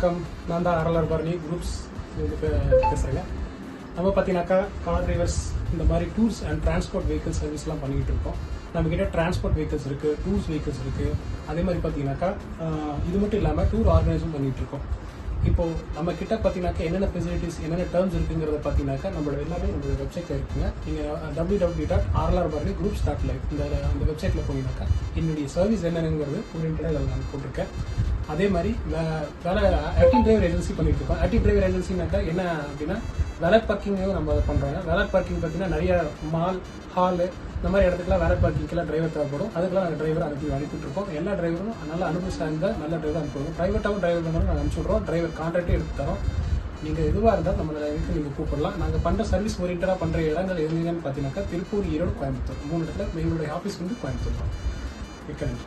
வணக்கம். நான் தான் RLR பரணி குரூப்ஸ் பேசுகிறேங்க. நம்ம பார்த்தீங்கன்னாக்கா கார் டிரைவர்ஸ் இந்த மாதிரி டூர்ஸ் அண்ட் டிரான்ஸ்போர்ட் வெஹிக்கிள் சர்வீஸ்லாம் பண்ணிக்கிட்டு இருக்கோம். நம்மக்கிட்ட டிரான்ஸ்போர்ட் வெஹிக்கிள்ஸ் இருக்குது, டூர்ஸ் வெஹிக்கிள்ஸ் இருக்குது. அதே மாதிரி பார்த்தீங்கன்னாக்கா இது மட்டும் இல்லாமல் டூர் ஆர்கனைஸும் பண்ணிகிட்டு இருக்கோம். இப்போது நம்ம கிட்ட பார்த்தீங்கன்னாக்கா என்னென்ன ஃபெசிலிட்டிஸ் என்னென்ன டேர்ம்ஸ் இருக்குங்கிறத பார்த்தீங்கன்னாக்கா நம்மளோட எல்லாமே நம்மளோட வெப்சைட்டில் இருக்குங்க. நீங்கள் www.rlrburnigroups.live அந்த வெப்சைட்டில் போனீங்கன்னாக்கா என்னுடைய சர்வீஸ் என்னென்னங்கிறது ஓரியன்டாக இதில் நான் போட்டிருக்கேன். அதே மாதிரி வேலை ஆக்டிவ் டிரைவர் ஏஜென்சி பண்ணிட்டு இருக்கோம். ஆக்டிவ் டிரைவர் ஏஜென்சினாக்கா என்ன அப்படின்னா வேலட் பார்க்கிங்கும் நம்ம அதை பண்ணுறோங்க. வேலட் பார்க்கிங் பார்த்தீங்கன்னா நிறைய மால், ஹாலு இந்த மாதிரி இடத்துக்குலாம் வேலட் பார்க்கிங்கெல்லாம் டிரைவர் தேவைப்படும். அதுக்கெல்லாம் நாங்கள் டிரைவர் அனுப்பிட்டு இருக்கோம். எல்லா டிரைவரும் நல்ல அனுபவம் சார்ந்த நல்ல டிரைவர் அனுப்பிடுவோம். ப்ரைவேட்டாகவும் டிரைவர் இருந்தாலும் நாங்கள் அனுப்பிச்சுட்றோம். டிரைவர் கான்ட்ராக்டே எடுத்து தரோம். நீங்கள் எதுவாக இருந்தால் நம்மளோட இதுக்கு நீங்கள் கூப்பிடலாம். நாங்கள் பண்ணுற சர்வீஸ் ஓரியன்டாக பண்ணுற இடங்கள் எதுங்கன்னு பார்த்தீங்கன்னாக்கா திருப்பூர், ஈரோடு, கோயம்புத்தூர் 3 இடத்துல எங்களுடைய ஆஃபீஸ் வந்து கோயம்புத்தூர் தான். மிக்க நன்றி.